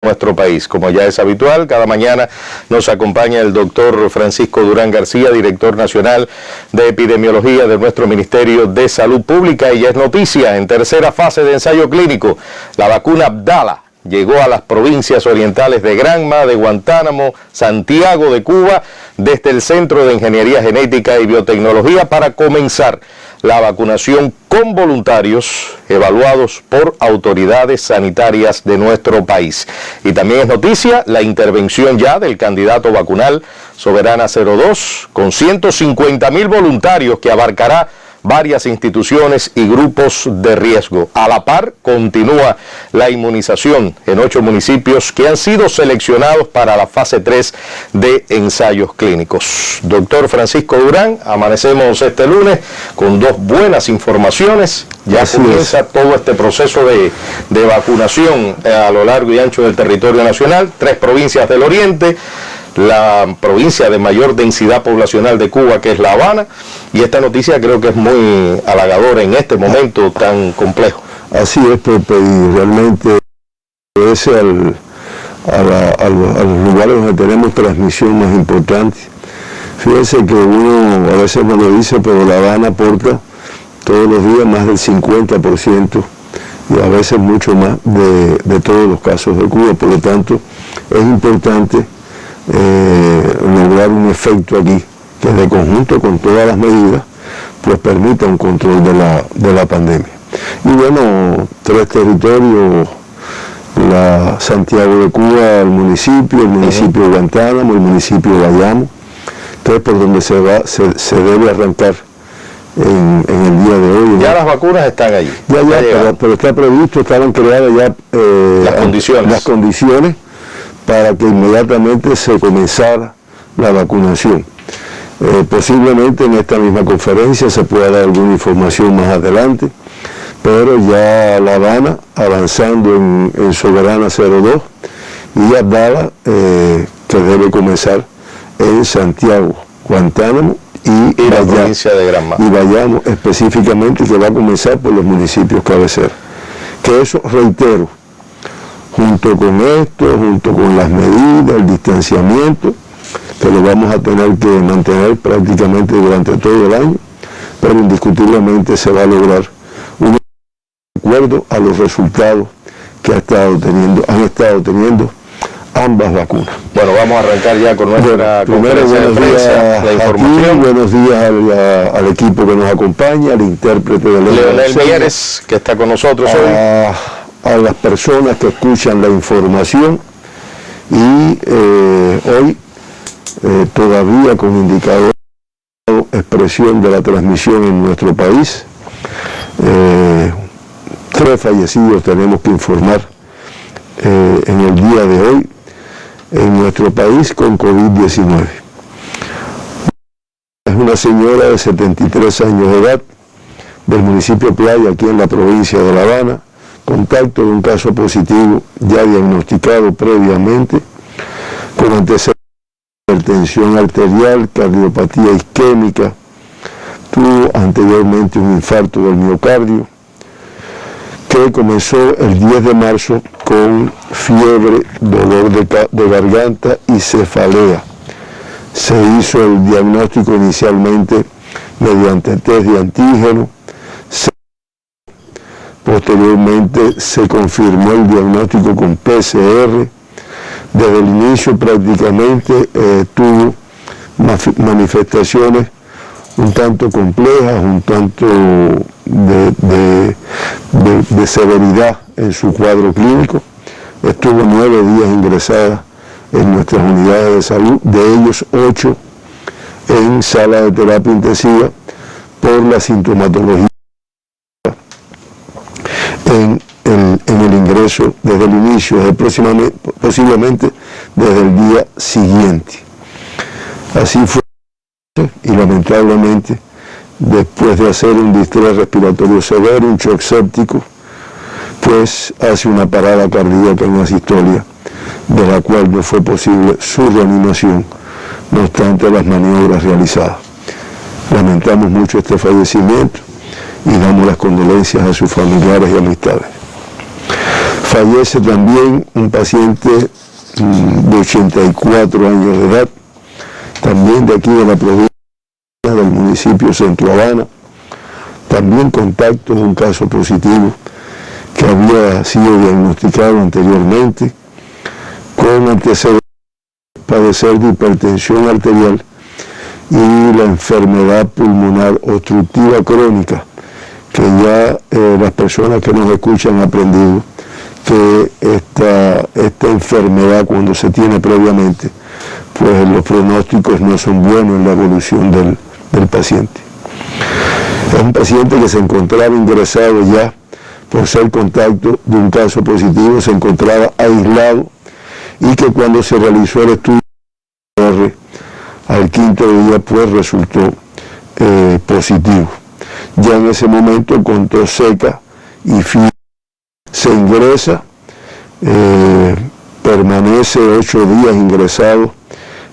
Nuestro país. Como ya es habitual, cada mañana nos acompaña el doctor Francisco Durán García, director nacional de epidemiología de nuestro Ministerio de Salud Pública, y ya es noticia en tercera fase de ensayo clínico. La vacuna Abdala llegó a las provincias orientales de Granma, de Guantánamo, Santiago de Cuba, desde el Centro de Ingeniería Genética y Biotecnología para comenzar la vacunación con voluntarios evaluados por autoridades sanitarias de nuestro país. Y también es noticia la intervención ya del candidato vacunal Soberana 02 con 150.000 voluntarios que abarcará varias instituciones y grupos de riesgo. A la par, continúa la inmunización en 8 municipios que han sido seleccionados para la fase 3 de ensayos clínicos. Doctor Francisco Durán, amanecemos este lunes con 2 buenas informaciones. Ya comienza todo este proceso de vacunación a lo largo y ancho del territorio nacional, 3 provincias del oriente, la provincia de mayor densidad poblacional de Cuba, que es La Habana, y esta noticia creo que es muy halagadora en este momento tan complejo. Así es, Pepe, y realmente ese a los lugares donde tenemos transmisión más importante. Fíjense que uno a veces no lo dice, pero La Habana aporta todos los días más del 50% y a veces mucho más de todos los casos de Cuba. Por lo tanto, es importante lograr un efecto aquí que de conjunto con todas las medidas pues permita un control de la pandemia. Y bueno, 3 territorios, Santiago de Cuba, el municipio de Guantánamo, el municipio de Bayamo, que es por donde se debe arrancar en el día de hoy. Ya las vacunas están allí. Pero está previsto, estaban creadas ya las condiciones para que inmediatamente se comenzara la vacunación. Posiblemente en esta misma conferencia se pueda dar alguna información más adelante, pero ya La Habana avanzando en Soberana 02 y Abdala que debe comenzar en Santiago, Guantánamo y la provincia de Granma. Y Bayamo específicamente, que va a comenzar por los municipios cabeceros. Que eso, reitero, junto con esto, junto con las medidas, el distanciamiento, que lo vamos a tener que mantener prácticamente durante todo el año, pero indiscutiblemente se va a lograr un acuerdo a los resultados que han estado teniendo ambas vacunas. Bueno, vamos a arrancar ya con nuestra conferencia de prensa, la información. Buenos días al equipo que nos acompaña, al intérprete de Leonel Mieres, que está con nosotros hoy. A las personas que escuchan la información y hoy todavía con indicador de expresión de la transmisión en nuestro país. 3 fallecidos tenemos que informar en el día de hoy en nuestro país con COVID-19. Es una señora de 73 años de edad del municipio Playa, aquí en la provincia de La Habana, contacto de un caso positivo ya diagnosticado previamente, con antecedentes de hipertensión arterial, cardiopatía isquémica, tuvo anteriormente un infarto del miocardio, que comenzó el 10 de marzo con fiebre, dolor de garganta y cefalea. Se hizo el diagnóstico inicialmente mediante test de antígeno. Posteriormente se confirmó el diagnóstico con PCR. Desde el inicio prácticamente tuvo manifestaciones un tanto complejas, un tanto de severidad en su cuadro clínico. Estuvo 9 días ingresada en nuestras unidades de salud, de ellos 8 en sala de terapia intensiva por la sintomatología en el ingreso desde el inicio, posiblemente desde el día siguiente. Así fue, y lamentablemente después de hacer un distrés respiratorio severo, un shock séptico, pues hace una parada cardíaca en una sistolia, de la cual no fue posible su reanimación, no obstante las maniobras realizadas. Lamentamos mucho este fallecimiento y damos las condolencias a sus familiares y amistades. Fallece también un paciente de 84 años de edad, también de aquí de la provincia del municipio Centro Habana, también contacto de un caso positivo que había sido diagnosticado anteriormente con antecedentes de padecer de hipertensión arterial y la enfermedad pulmonar obstructiva crónica, que ya las personas que nos escuchan han aprendido que esta enfermedad, cuando se tiene previamente, pues los pronósticos no son buenos en la evolución del paciente. Es un paciente que se encontraba ingresado ya por ser contacto de un caso positivo, se encontraba aislado y que cuando se realizó el estudio al quinto día pues resultó positivo. Ya en ese momento con tos seca y fiebre se ingresa, permanece 8 días ingresado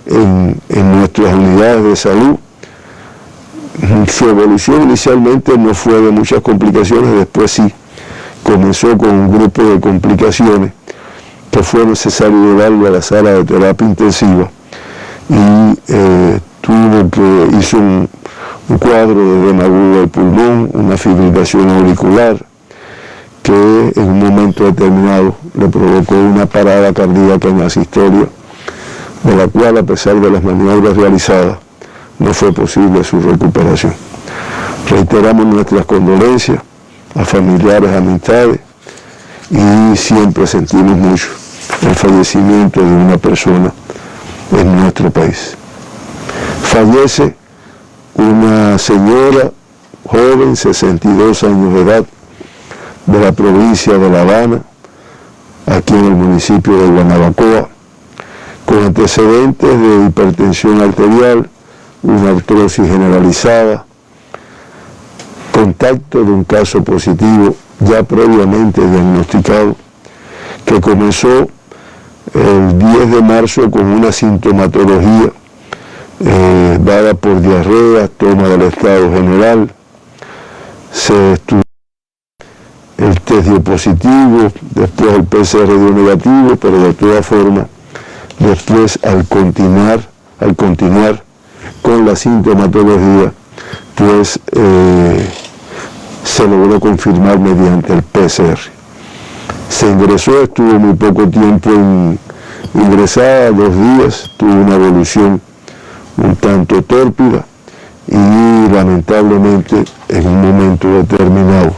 en nuestras unidades de salud. Su evolución inicialmente no fue de muchas complicaciones, después sí comenzó con un grupo de complicaciones que fue necesario llevarlo a la sala de terapia intensiva y hizo un cuadro de edema agudo del pulmón, una fibrilación auricular que en un momento determinado le provocó una parada cardíaca en la asistolia, de la cual, a pesar de las maniobras realizadas, no fue posible su recuperación. Reiteramos nuestras condolencias a familiares, amistades, y siempre sentimos mucho el fallecimiento de una persona en nuestro país. Fallece una señora joven, 62 años de edad, de la provincia de La Habana, aquí en el municipio de Guanabacoa, con antecedentes de hipertensión arterial, una artrosis generalizada, contacto de un caso positivo ya previamente diagnosticado, que comenzó el 10 de marzo con una sintomatología dada por diarrea, toma del estado general, se estudió el test dio positivo, después el PCR dio negativo, pero de todas formas, después al continuar con la sintomatología, pues se logró confirmar mediante el PCR. Se ingresó, estuvo muy poco tiempo ingresada, 2 días, tuvo una evolución un tanto tórpida y lamentablemente en un momento determinado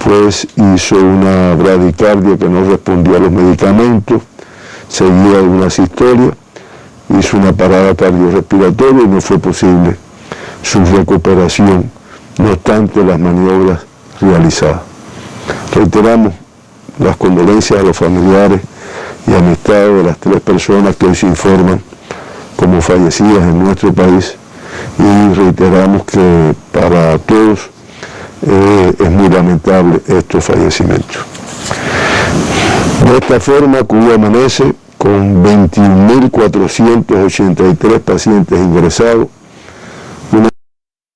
pues hizo una bradicardia que no respondió a los medicamentos, seguida de una asistolia, hizo una parada cardiorrespiratoria y no fue posible su recuperación, no obstante las maniobras realizadas. Reiteramos las condolencias a los familiares y amistades de las 3 personas que hoy se informan como fallecidas en nuestro país, y reiteramos que para todos es muy lamentable estos fallecimientos. De esta forma, Cuba amanece con 21.483 pacientes ingresados, una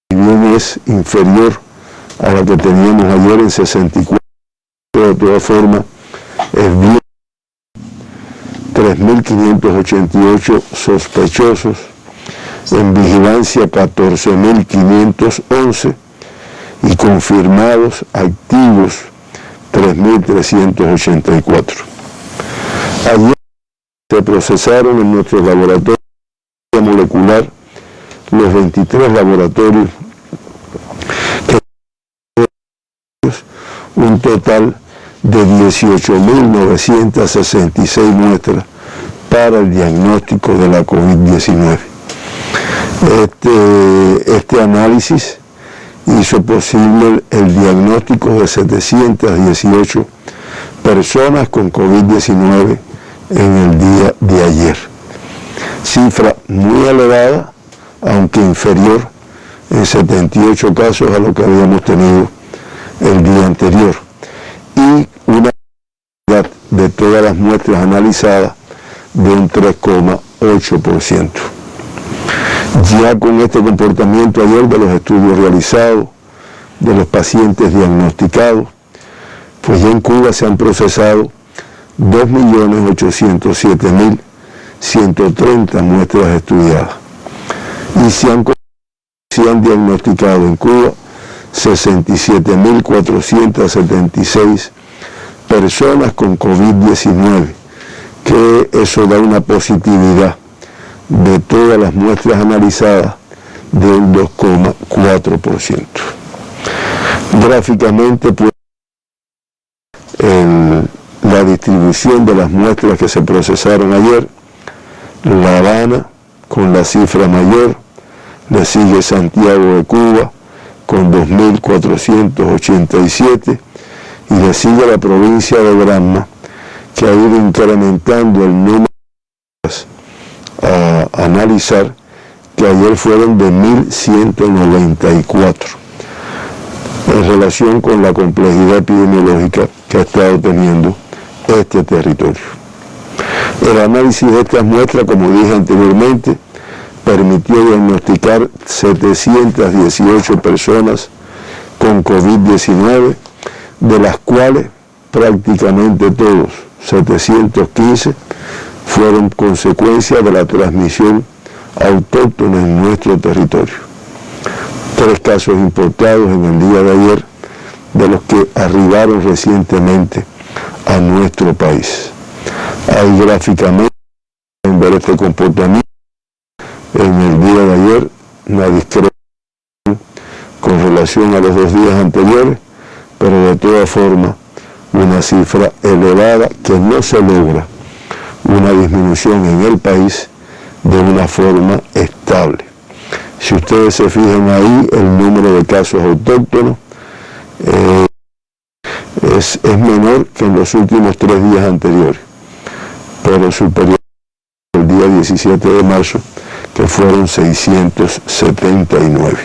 que bien es inferior a la que teníamos ayer en 64, de todas formas es bien. 3.588 sospechosos, en vigilancia 14.511 y confirmados activos 3.384. Ayer se procesaron en nuestros laboratorios molecular los 23 laboratorios, un total de 18.966 muestras para el diagnóstico de la COVID-19. Este análisis hizo posible el diagnóstico de 718 personas con COVID-19 en el día de ayer. Cifra muy elevada, aunque inferior en 78 casos a lo que habíamos tenido el día anterior. Y una cantidad de todas las muestras analizadas de un 3,8%. Ya con este comportamiento ayer de los estudios realizados, de los pacientes diagnosticados, pues ya en Cuba se han procesado 2.807.130 muestras estudiadas. Y se han diagnosticado en Cuba 67.476 personas con COVID-19, que eso da una positividad de todas las muestras analizadas de un 2,4%. Gráficamente, pues, la distribución de las muestras que se procesaron ayer: La Habana con la cifra mayor, le sigue Santiago de Cuba con 2.487 y le sigue la provincia de Granma, que ha ido incrementando el número a analizar, que ayer fueron de 1.194, en relación con la complejidad epidemiológica que ha estado teniendo este territorio. El análisis de estas muestras, como dije anteriormente, permitió diagnosticar 718 personas con COVID-19, de las cuales prácticamente todos, 715, fueron consecuencia de la transmisión autóctona en nuestro territorio. 3 casos importados en el día de ayer, de los que arribaron recientemente a nuestro país. Ahí gráficamente pueden ver este comportamiento. En el día de ayer, una discrepancia con relación a los 2 días anteriores, pero de todas formas una cifra elevada que no se logra una disminución en el país de una forma estable. Si ustedes se fijan ahí, el número de casos autóctonos es menor que en los últimos 3 días anteriores, pero superior al día 17 de marzo, que fueron 679.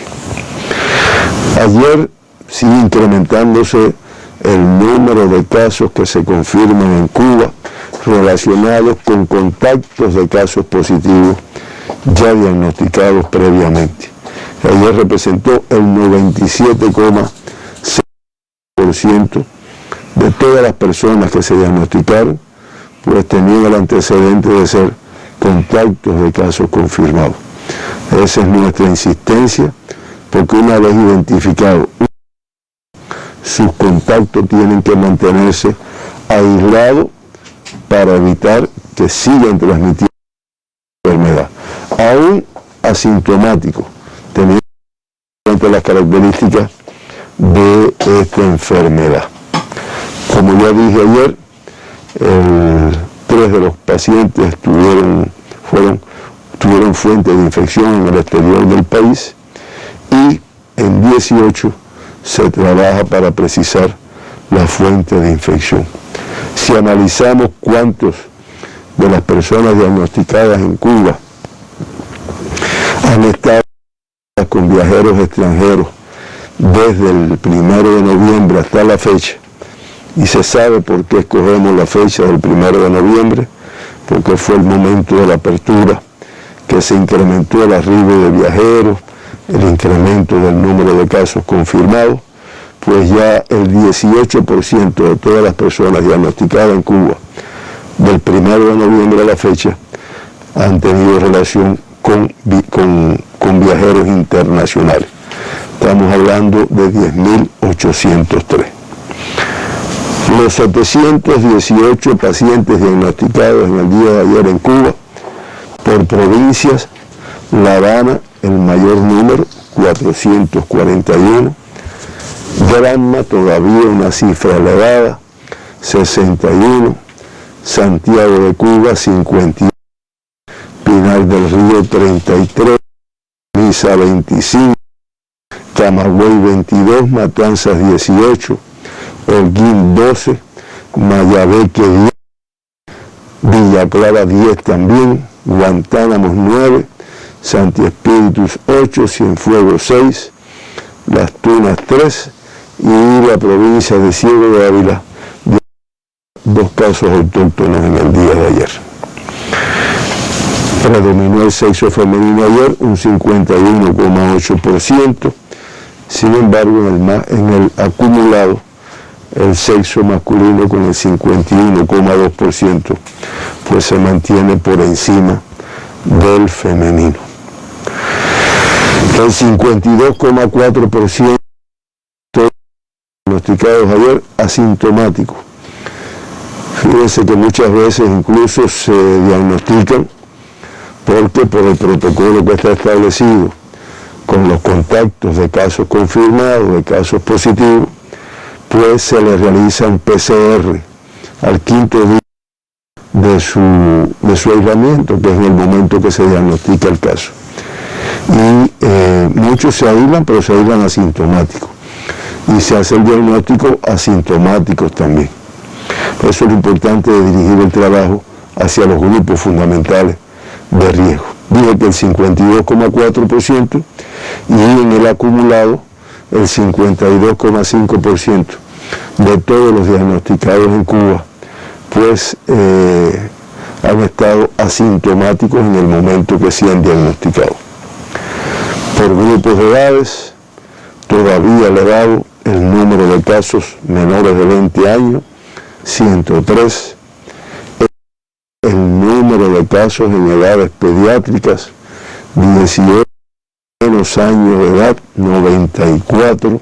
Ayer sigue incrementándose el número de casos que se confirman en Cuba relacionados con contactos de casos positivos ya diagnosticados previamente. Ayer representó el 97,6% de todas las personas que se diagnosticaron, pues tenían el antecedente de ser contactos de casos confirmados. Esa es nuestra insistencia, porque una vez identificados, sus contactos tienen que mantenerse aislados para evitar que sigan transmitiendo la enfermedad, aún asintomáticos, teniendo en cuenta las características de esta enfermedad. Como ya dije ayer, 3 de los pacientes tuvieron fuentes de infección en el exterior del país, y en 18 se trabaja para precisar la fuente de infección. Si analizamos cuántos de las personas diagnosticadas en Cuba han estado con viajeros extranjeros desde el 1 de noviembre hasta la fecha, y se sabe por qué escogemos la fecha del 1 de noviembre, porque fue el momento de la apertura, que se incrementó el arribo de viajeros, el incremento del número de casos confirmados, pues ya el 18% de todas las personas diagnosticadas en Cuba del 1 de noviembre a la fecha han tenido relación con viajeros internacionales. Estamos hablando de 10.803. Los 718 pacientes diagnosticados en el día de ayer en Cuba, por provincias: La Habana, el mayor número, 441. Granma, todavía una cifra elevada, 61. Santiago de Cuba, 51. Pinar del Río, 33. Misa, 25. Camagüey, 22. Matanzas, 18. Holguín, 12. Mayabeque, 10. Villa Clara, 10 también. Guantánamo, 9. Santi Espíritus, 8. Cienfuegos, 6. Las Tunas, 3. Y la provincia de Ciego de Ávila, 2 casos autóctonos en el día de ayer. Predominó el sexo femenino ayer, un 51,8%. Sin embargo, en el acumulado el sexo masculino con el 51,2%, pues se mantiene por encima del femenino. El 52,4% diagnosticados ayer asintomáticos. Fíjense que muchas veces incluso se diagnostican porque por el protocolo que está establecido con los contactos de casos confirmados, de casos positivos, pues se le realiza un PCR al quinto día de su aislamiento, que es en el momento que se diagnostica el caso. Y muchos se aíslan, pero se aíslan asintomáticos. Y se hace el diagnóstico asintomáticos también. Por eso es lo importante de dirigir el trabajo hacia los grupos fundamentales de riesgo. Dije que el 52,4% y en el acumulado el 52,5% de todos los diagnosticados en Cuba, pues han estado asintomáticos en el momento que se han diagnosticado. Por grupos de edades, todavía elevado el número de casos menores de 20 años, 103. El número de casos en edades pediátricas, 18 menos años de edad, 94.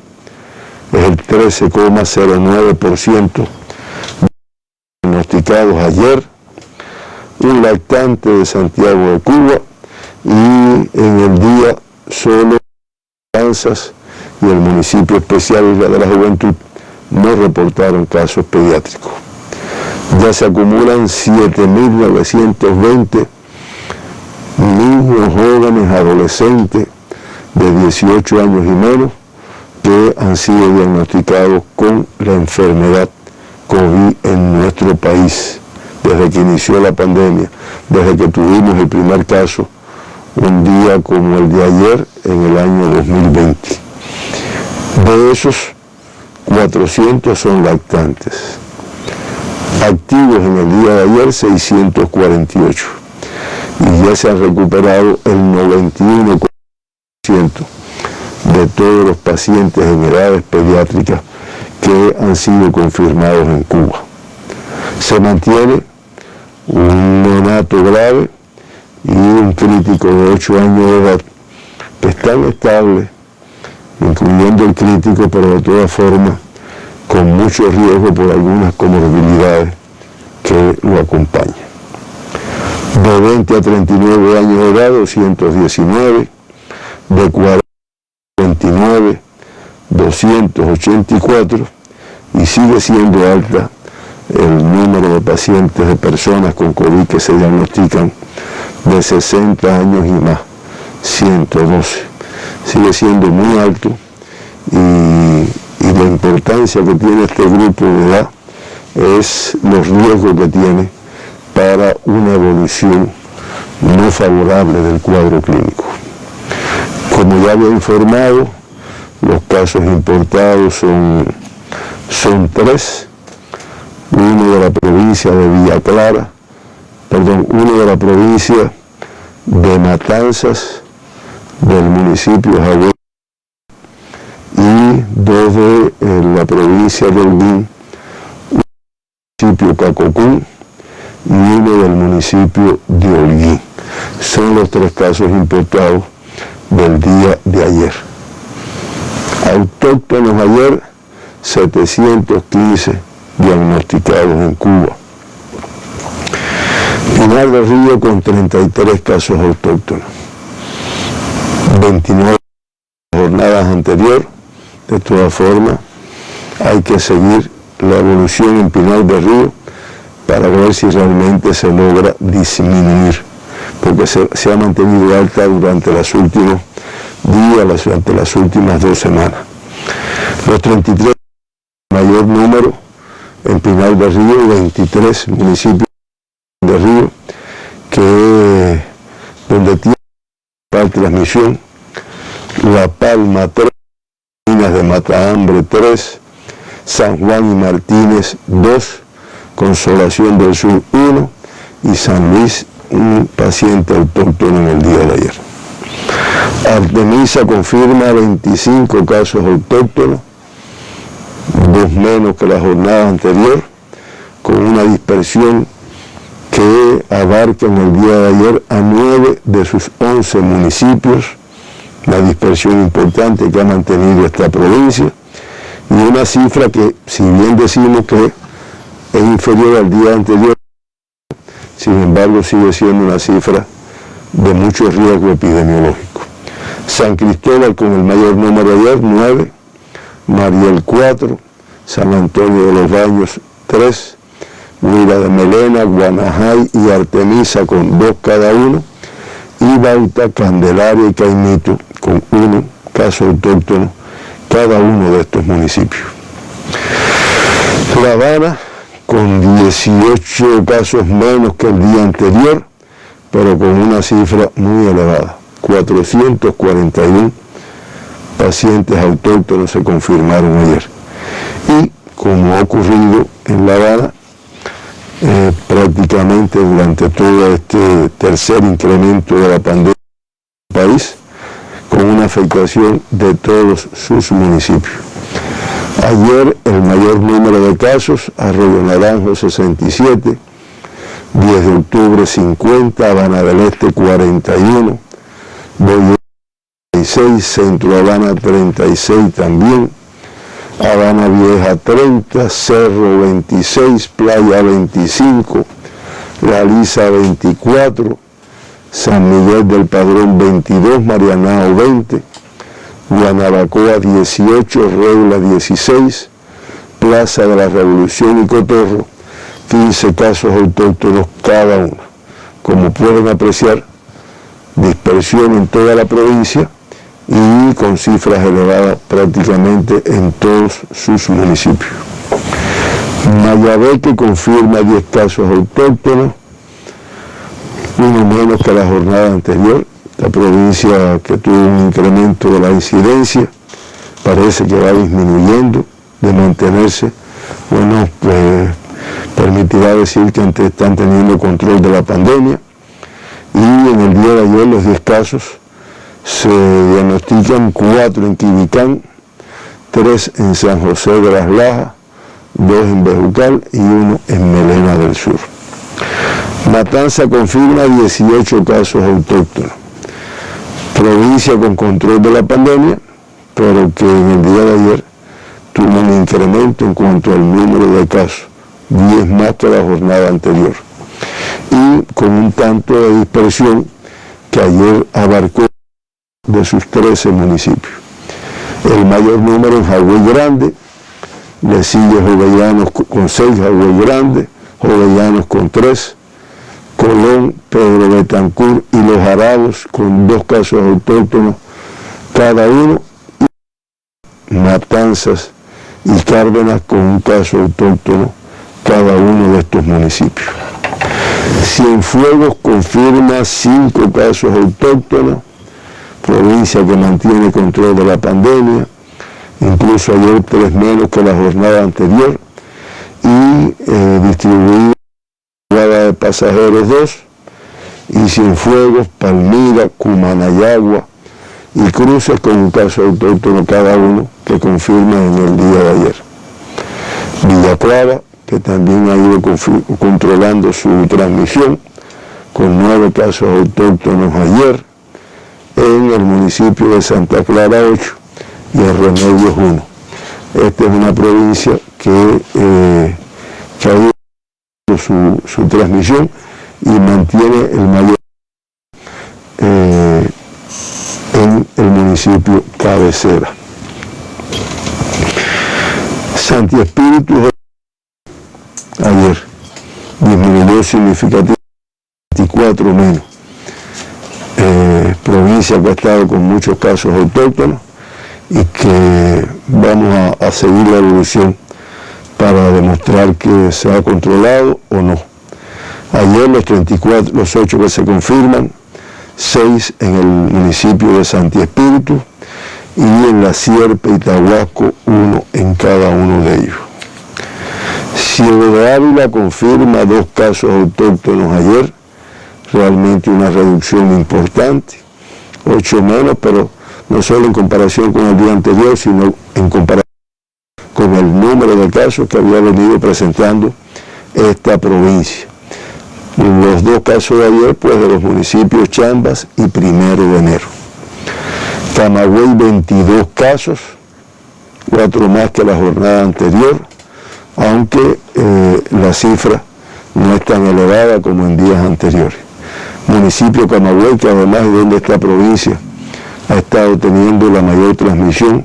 Es el 13,09% diagnosticados ayer. Un lactante de Santiago de Cuba, y en el día solo Kansas y el municipio especial Isla de la Juventud no reportaron casos pediátricos. Ya se acumulan 7.920 niños, jóvenes, adolescentes de 18 años y menos que han sido diagnosticados con la enfermedad COVID en nuestro país desde que inició la pandemia, desde que tuvimos el primer caso un día como el de ayer en el año 2020. De esos, 400 son lactantes. Activos en el día de ayer, 648. Y ya se han recuperado el 91% de todos los pacientes en edades pediátricas que han sido confirmados en Cuba. Se mantiene un neonato grave y un crítico de 8 años de edad que están estables, incluyendo el crítico, pero de todas formas con mucho riesgo por algunas comorbilidades que lo acompañan. De 20 a 39 años de edad, 219, de 40 a 29, 284, y sigue siendo alta el número de pacientes, de personas con COVID que se diagnostican de 60 años y más, 112. Sigue siendo muy alto, y la importancia que tiene este grupo de edad es los riesgos que tiene para una evolución no favorable del cuadro clínico. Como ya había informado, los casos importados son 3, uno de la provincia de Villa Clara, uno de la provincia de Matanzas, del municipio de Jagüey, y 2 de la provincia de Holguín, un municipio Cacocún y uno del municipio de Holguín. Son los 3 casos importados del día de ayer. Autóctonos ayer, 715 diagnosticados en Cuba. Pinar del Río con 33 casos autóctonos. 29 jornadas anteriores. De todas formas, hay que seguir la evolución en Pinar del Río para ver si realmente se logra disminuir, porque se ha mantenido alta durante los últimos días, durante las últimas 2 semanas. Los 33, mayor número en Pinar del Río, 23 municipios de Río, donde tiene transmisión, La Palma 3, Minas de Matahambre 3, San Juan y Martínez 2, Consolación del Sur 1 y San Luis, un paciente autóctono en el día de ayer. Artemisa confirma 25 casos autóctonos, 2 menos que la jornada anterior, con una dispersión que abarca en el día de ayer a 9 de sus 11 municipios, una dispersión importante que ha mantenido esta provincia, y una cifra que, si bien decimos que es inferior al día anterior, sin embargo sigue siendo una cifra de mucho riesgo epidemiológico. San Cristóbal con el mayor número ayer, 9, Mariel 4, San Antonio de los Baños 3, Huila de Melena, Guanajay y Artemisa con 2 cada uno, y Bauta, Candelaria y Caimito con 1 caso autóctono cada uno de estos municipios. La Habana con 18 casos menos que el día anterior, pero con una cifra muy elevada. 441 pacientes autóctonos se confirmaron ayer. Y como ha ocurrido en La Habana, prácticamente durante todo este tercer incremento de la pandemia en el país, con una afectación de todos sus municipios. Ayer el mayor número de casos, Arroyo Naranjo 67, 10 de octubre 50, Habana del Este 41, Boyolá 36, Centro Habana 36 también, Habana Vieja 30, Cerro 26, Playa 25, La Lisa 24, San Miguel del Padrón 22, Marianao 20, Guanabacoa 18, Regla 16, Plaza de la Revolución y Cotorro, 15 casos autóctonos cada uno. Como pueden apreciar, dispersión en toda la provincia y con cifras elevadas prácticamente en todos sus municipios. Mayabé, que confirma 10 casos autóctonos, 1 menos que la jornada anterior. La provincia que tuvo un incremento de la incidencia parece que va disminuyendo, de mantenerse, bueno, pues permitirá decir que están teniendo control de la pandemia. Y en el día de ayer los 10 casos se diagnostican 4 en Quibicán, 3 en San José de las Lajas, 2 en Bejucal y 1 en Melena del Sur. Matanza confirma 18 casos autóctonos. Provincia con control de la pandemia, pero que en el día de ayer tuvo un incremento en cuanto al número de casos, 10 más que la jornada anterior. Y con un tanto de dispersión que ayer abarcó de sus 13 municipios. El mayor número en Jagüey Grande, le sigue Jovellanos con 6, Jagüey Grande, Jovellanos con 3, Colón, Pedro Betancur y Los Arados con 2 casos autóctonos cada uno, y Matanzas y Cárdenas con 1 caso autóctono cada uno de estos municipios. Cienfuegos confirma 5 casos autóctonos, provincia que mantiene control de la pandemia, incluso ayer 3 menos que la jornada anterior, y distribuido de Pasajeros 2, y Cienfuegos, Palmira, Cumanayagua y Cruces con 1 caso autóctono cada uno que confirma en el día de ayer. Villa Clara, que también ha ido controlando su transmisión, con 9 casos autóctonos ayer, en el municipio de Santa Clara 8 y en Remedios 1. Esta es una provincia que ha ido su transmisión y mantiene el mayor en el municipio cabecera. Santi Espíritu ayer disminuyó significativamente, 24 menos. Provincia que ha estado con muchos casos autóctonos y que vamos a seguir la evolución para demostrar que se ha controlado o no. Ayer los 8 que se confirman, 6 en el municipio de Santi Espíritu y en La Sierpe y Tahuasco 1 en cada uno de ellos. Ciego de Ávila confirma 2 casos autóctonos ayer, realmente una reducción importante, 8 menos, pero no solo en comparación con el día anterior, sino en comparación con en el número de casos que había venido presentando esta provincia. Los dos casos de ayer, pues de los municipios Chambas y 1 de enero. Camagüey 22 casos, 4 más que la jornada anterior, aunque la cifra no es tan elevada como en días anteriores. Municipio Camagüey, que además es donde esta provincia ha estado teniendo la mayor transmisión,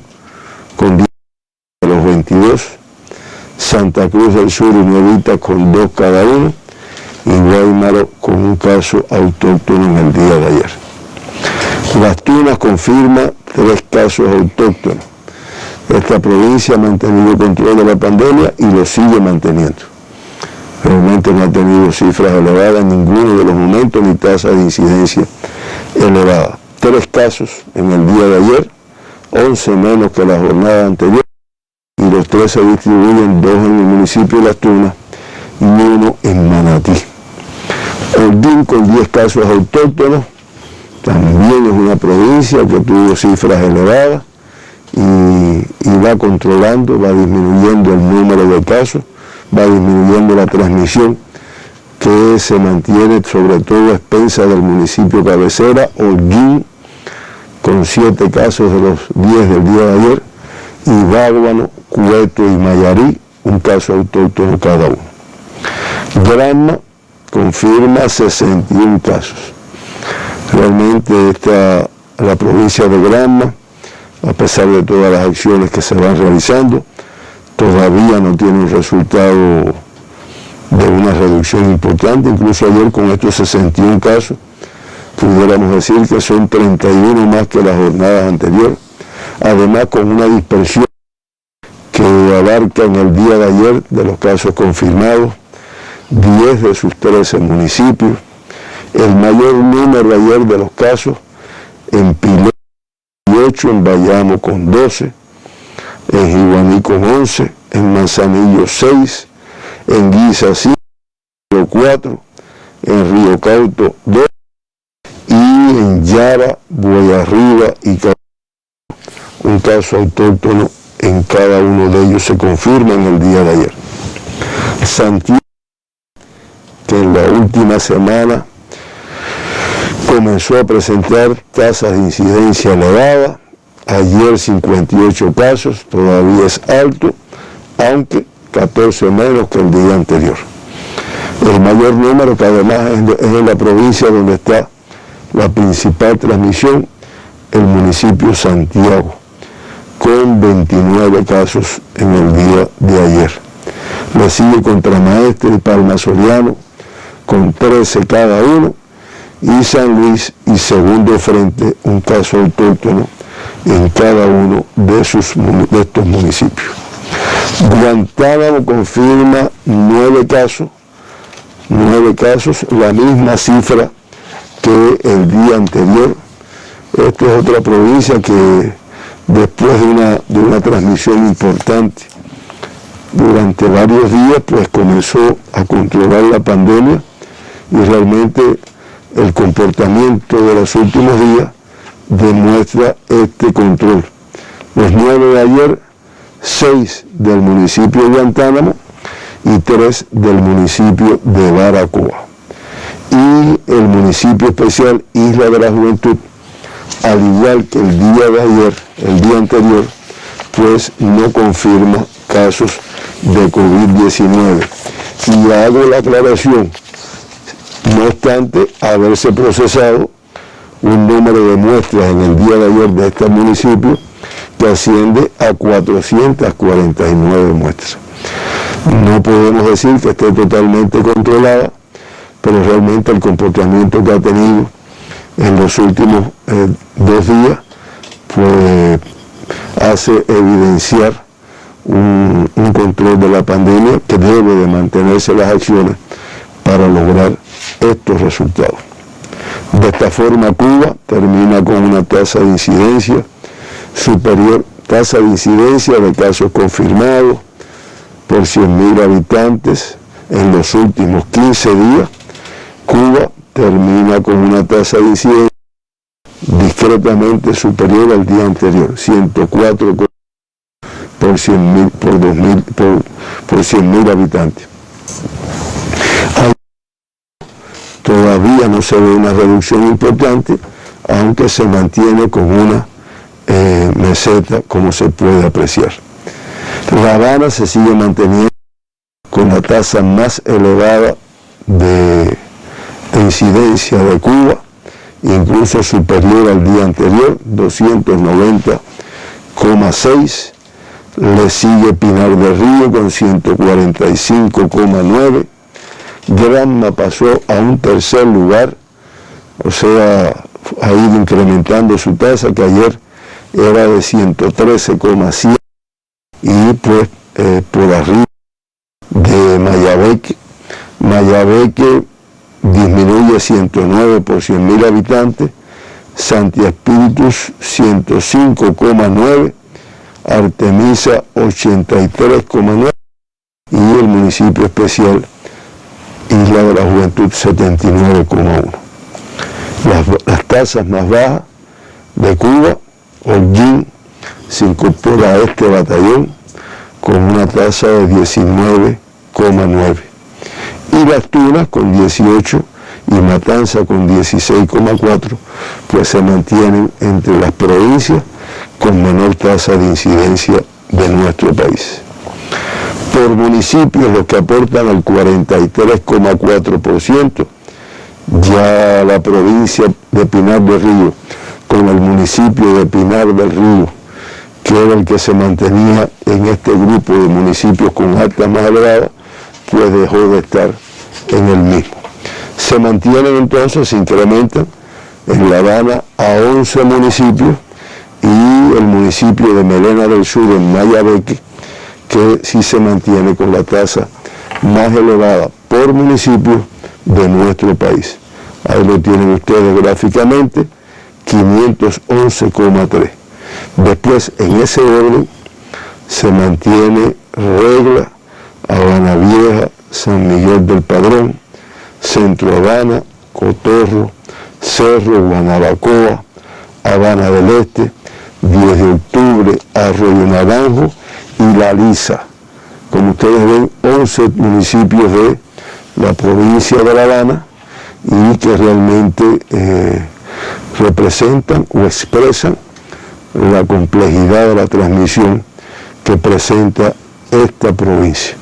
con 10 de los 22, Santa Cruz del Sur y Nuevita con 2 cada uno, y Guaymaro con un caso autóctono en el día de ayer. Las Tunas confirma 3 casos autóctonos. Esta provincia ha mantenido control de la pandemia y lo sigue manteniendo. Realmente no ha tenido cifras elevadas en ninguno de los momentos ni tasa de incidencia elevada. 3 casos en el día de ayer, 11 menos que la jornada anterior, y los 3 se distribuyen, 2 en el municipio de Las Tunas y 1 en Manatí. Holguín con 10 casos autóctonos, también es una provincia que tuvo cifras elevadas y va controlando, va disminuyendo el número de casos, va disminuyendo la transmisión, que se mantiene sobre todo a expensas del municipio cabecera, Holguín, con 7 casos de los 10 del día de ayer, y Bárbano, Cueto y Mayarí, un caso autóctono cada uno. Granma confirma 61 casos. Realmente la provincia de Granma, a pesar de todas las acciones que se van realizando, todavía no tiene un resultado de una reducción importante. Incluso ayer con estos 61 casos, pudiéramos decir que son 31 más que las jornadas anteriores, además con una dispersión que abarca en el día de ayer de los casos confirmados 10 de sus 13 municipios, el mayor número ayer de los casos en Pilar 8, en Bayamo con 12, en Jiguaní con 11, en Manzanillo 6, en Guisa 5, 4, en Río Cauto 2, y en Yara, Boyarriba y Cabo, un caso autóctono en cada uno de ellos se confirma en el día de ayer. Santiago, que en la última semana comenzó a presentar tasas de incidencia elevadas, ayer 58 casos, todavía es alto, aunque 14 menos que el día anterior. El mayor número, que además es en la provincia donde está la principal transmisión, el municipio Santiago, con 29 casos en el día de ayer. Le sigue Contramaestre y Palma Soriano, con 13 cada uno, y San Luis y Segundo Frente, un caso autóctono en cada uno de estos municipios. Guantánamo confirma 9 casos, la misma cifra que el día anterior. Esta es otra provincia que después de una transmisión importante durante varios días, pues comenzó a controlar la pandemia, y realmente el comportamiento de los últimos días demuestra este control. Los 9 de ayer, 6 del municipio de Guantánamo y 3 del municipio de Baracoa. Y el municipio especial Isla de la Juventud, al igual que el día de ayer, el día anterior, pues no confirma casos de COVID-19. Y hago la aclaración, no obstante haberse procesado un número de muestras en el día de ayer de este municipio que asciende a 449 muestras. No podemos decir que esté totalmente controlada, pero realmente el comportamiento que ha tenido en los últimos 2 días, pues hace evidenciar un control de la pandemia que debe de mantenerse las acciones para lograr estos resultados. De esta forma, Cuba termina con una tasa de incidencia superior, tasa de incidencia de casos confirmados por 100.000 habitantes en los últimos 15 días. Cuba termina con una tasa de incidencia discretamente superior al día anterior, 104 por por 100.000 habitantes. Todavía no se ve una reducción importante, aunque se mantiene con una meseta, como se puede apreciar. La Habana se sigue manteniendo con la tasa más elevada de incidencia de Cuba, incluso superior al día anterior, 290,6. Le sigue Pinar del Río con 145,9. Granma pasó a un tercer lugar, o sea, ha ido incrementando su tasa, que ayer era de 113,7, y pues por arriba de Mayabeque. Mayabeque disminuye 109 por 100.000 habitantes, Santi Espíritus 105,9, Artemisa 83,9 y el municipio especial Isla de la Juventud 79,1. Las tasas más bajas de Cuba, Holguín se incorpora a este batallón con una tasa de 19,9. Y Las Tunas con 18 y Matanza con 16,4, pues se mantienen entre las provincias con menor tasa de incidencia de nuestro país. Por municipios, los que aportan al 43,4%, ya la provincia de Pinar del Río, con el municipio de Pinar del Río, que era el que se mantenía en este grupo de municipios con alta más elevada, pues dejó de estar en el mismo. Se mantienen entonces, se incrementan en La Habana a 11 municipios y el municipio de Melena del Sur, en Mayabeque, que sí se mantiene con la tasa más elevada por municipio de nuestro país. Ahí lo tienen ustedes gráficamente, 511,3. Después, en ese orden, se mantiene Regla, Habana Vieja, San Miguel del Padrón, Centro Habana, Cotorro, Cerro, Guanabacoa, Habana del Este, 10 de octubre, Arroyo Naranjo y La Lisa. Como ustedes ven, 11 municipios de la provincia de La Habana y que realmente representan o expresan la complejidad de la transmisión que presenta esta provincia,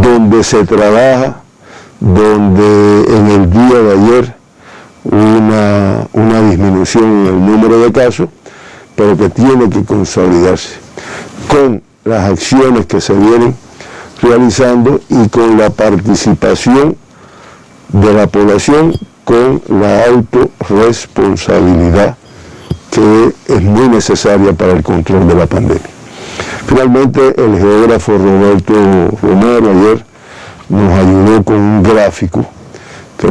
donde se trabaja, donde en el día de ayer una disminución en el número de casos, pero que tiene que consolidarse con las acciones que se vienen realizando y con la participación de la población, con la autorresponsabilidad que es muy necesaria para el control de la pandemia. Finalmente, el geógrafo Roberto Romero ayer nos ayudó con un gráfico que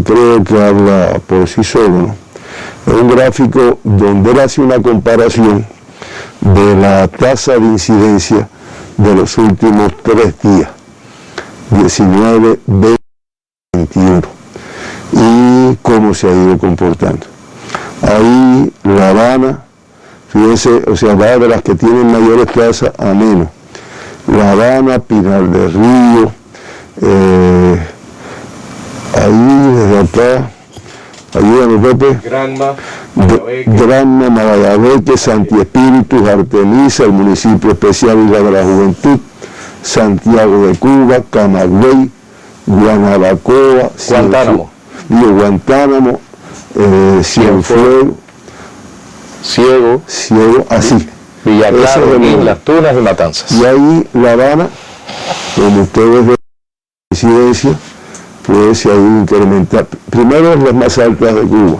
creo que habla por sí solo, ¿no? Es un gráfico donde él hace una comparación de la tasa de incidencia de los últimos 3 días, 19, 20, 21, y cómo se ha ido comportando. Ahí La Habana, fíjense, o sea, va de las que tienen mayores tasas a menos. La Habana, Pinar del Río, ahí desde acá, ayúdanos Pepe. Granma, Mayabeque, Santi Espíritus, Artemisa, el municipio especial Isla de la Juventud, Santiago de Cuba, Camagüey, Guanabacoa, Guantánamo, Cienfuegos, Ciego, así. Villa Clara, Las Tunas y Matanzas. Y ahí La Habana, como ustedes ven, la incidencia, pues se ha ido incrementando. Primero es las más altas de Cuba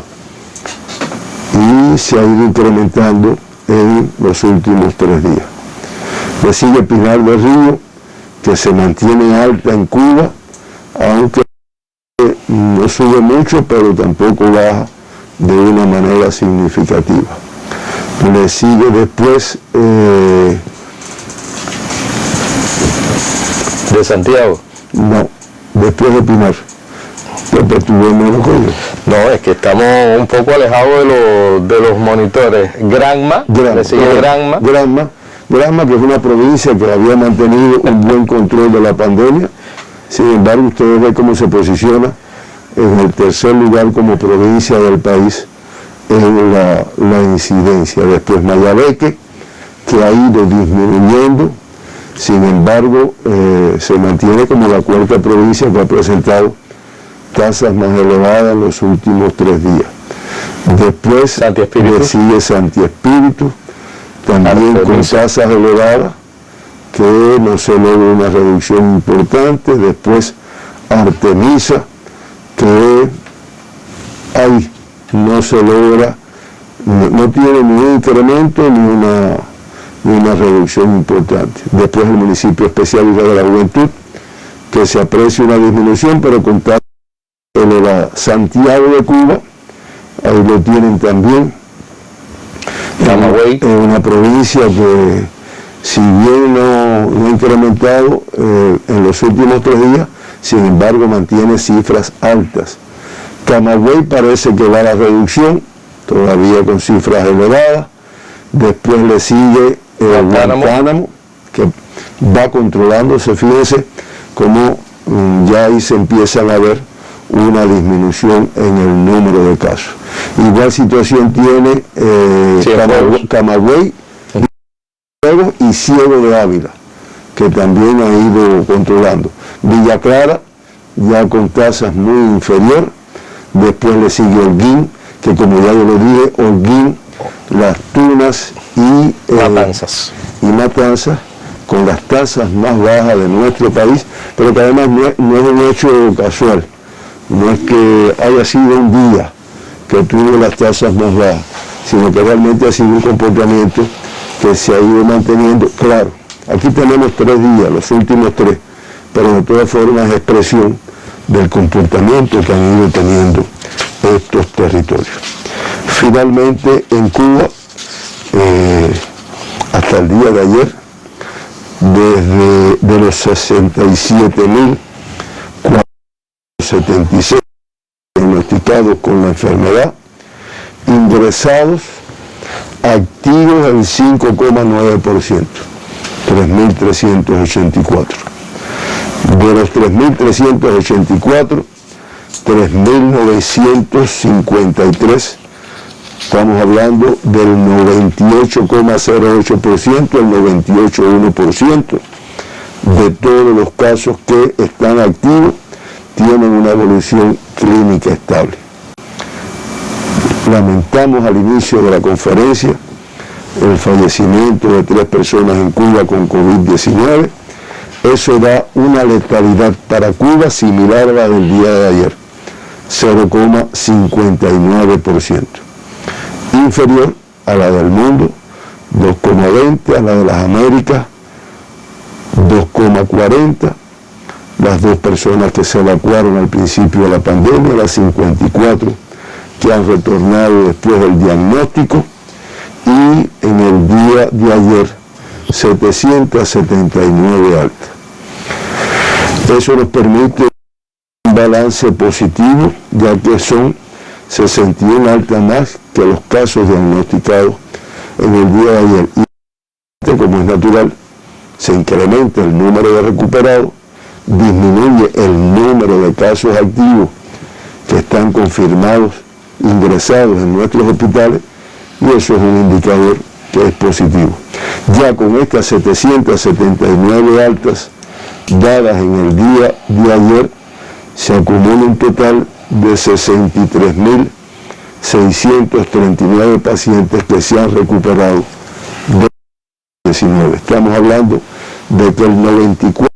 y se ha ido incrementando en los últimos 3 días. Le sigue Pinar del Río, que se mantiene alta en Cuba, aunque no sube mucho, pero tampoco baja de una manera significativa. Le sigue después ¿de Santiago? No, después de Pinar. No, es que estamos un poco alejados de los monitores. Granma, le sigue Granma. Granma, que es una provincia que había mantenido un buen control de la pandemia. Sin embargo, ustedes ven cómo se posiciona en el tercer lugar como provincia del país en la incidencia. Después Mayabeque, que ha ido disminuyendo, sin embargo, se mantiene como la cuarta provincia que ha presentado tasas más elevadas en los últimos 3 días. Después le sigue Santi Espíritu, también con tasas elevadas, que no se logra una reducción importante. Después Artemisa, que ahí no se logra, no tiene ni un incremento ni una reducción importante. Después el municipio especial de la Juventud, que se aprecia una disminución, pero con tasas elevadas. Santiago de Cuba, ahí lo tienen también. Camagüey, una provincia que, si bien no ha incrementado en los últimos 3 días, sin embargo mantiene cifras altas. Camagüey parece que va a la reducción, todavía con cifras elevadas. Después le sigue Guantánamo, que va controlándose. Fíjense cómo ya ahí se empiezan a ver una disminución en el número de casos. Igual situación tiene Camagüey y Ciego de Ávila, que también ha ido controlando. Villa Clara, ya con tasas muy inferior. Después le sigue Holguín, que como ya yo lo dije, Holguín, Las Tunas y Matanzas, con las tasas más bajas de nuestro país, pero que además no es un hecho casual. No es que haya sido un día que tuvo las tasas más bajas, sino que realmente ha sido un comportamiento que se ha ido manteniendo. Claro, aquí tenemos 3 días, los últimos 3, pero de todas formas es expresión del comportamiento que han ido teniendo estos territorios. Finalmente, en Cuba, hasta el día de ayer, de los 67.476 diagnosticados con la enfermedad, ingresados, activos el 5,9%, 3.384. De los 3.384, 3.953, estamos hablando del 98,08%, el 98,1% de todos los casos que están activos tienen una evolución clínica estable. Lamentamos al inicio de la conferencia el fallecimiento de 3 personas en Cuba con COVID-19. Eso da una letalidad para Cuba similar a la del día de ayer, 0,59%. Inferior a la del mundo, 2,20, a la de las Américas, 2,40. Las 2 personas que se evacuaron al principio de la pandemia, las 54 que han retornado después del diagnóstico, y en el día de ayer 779 altas. Eso nos permite un balance positivo, ya que son 61 altas más que los casos diagnosticados en el día de ayer. Y como es natural, se incrementa el número de recuperados, disminuye el número de casos activos que están confirmados, ingresados en nuestros hospitales, y eso es un indicador que es positivo. Ya con estas 779 altas dadas en el día de ayer, se acumula un total de 63.639 pacientes que se han recuperado de COVID-19. Estamos hablando de que el 94%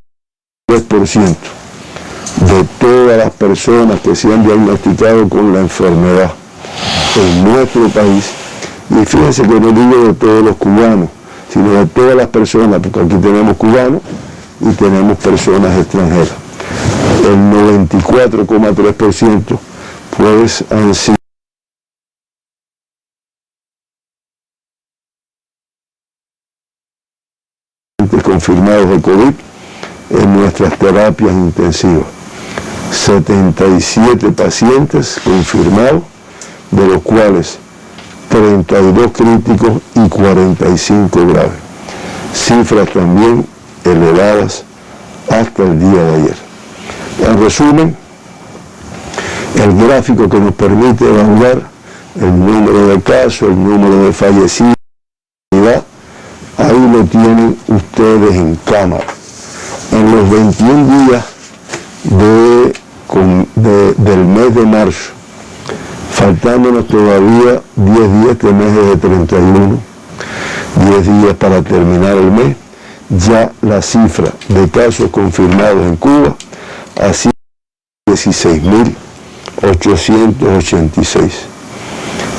de todas las personas que se han diagnosticado con la enfermedad en nuestro país, y fíjense que no digo de todos los cubanos, sino de todas las personas, porque aquí tenemos cubanos y tenemos personas extranjeras. El 94,3% pues han sido confirmados de COVID en nuestras terapias intensivas. 77 pacientes confirmados, de los cuales 32 críticos y 45 graves. cifras también elevadas hasta el día de ayer. En resumen, el gráfico que nos permite evaluar el número de casos, el número de fallecidos, ahí lo tienen ustedes en cámara. En los 21 días del mes de marzo, faltándonos todavía 10 días, este mes es de 31, 10 días para terminar el mes, ya la cifra de casos confirmados en Cuba ha sido 16.886.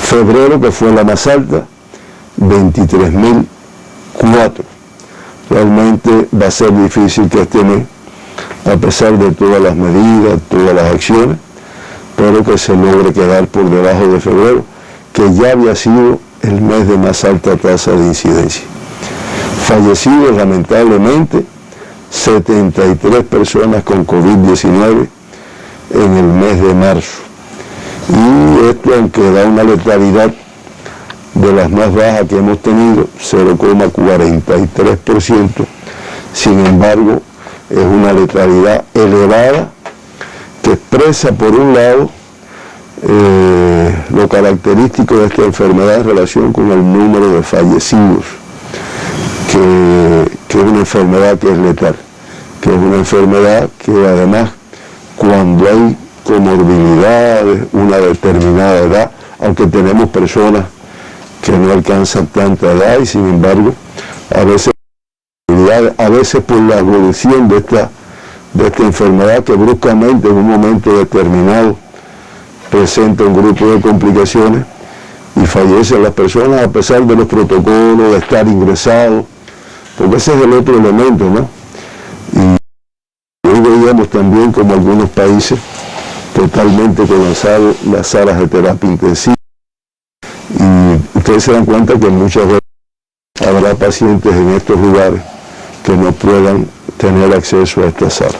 Febrero, que fue la más alta, 23.004. Realmente va a ser difícil que este mes, a pesar de todas las medidas, todas las acciones, pero que se logre quedar por debajo de febrero, que ya había sido el mes de más alta tasa de incidencia. Fallecidos, lamentablemente, 73 personas con COVID-19 en el mes de marzo. Y esto, aunque da una letalidad de las más bajas que hemos tenido, 0,43%, sin embargo, es una letalidad elevada que expresa, por un lado, lo característico de esta enfermedad en relación con el número de fallecidos, que es una enfermedad que es letal, que es una enfermedad que además, cuando hay comorbilidades, una determinada edad, aunque tenemos personas que no alcanzan tanta edad y sin embargo a veces por la evolución de esta enfermedad que bruscamente en un momento determinado presenta un grupo de complicaciones y fallecen las personas a pesar de los protocolos, de estar ingresados, porque ese es el otro elemento, ¿no? Y hoy veíamos también como algunos países totalmente colapsados las salas de terapia intensiva. Y ustedes se dan cuenta que muchas veces habrá pacientes en estos lugares que no puedan tener acceso a estas salas.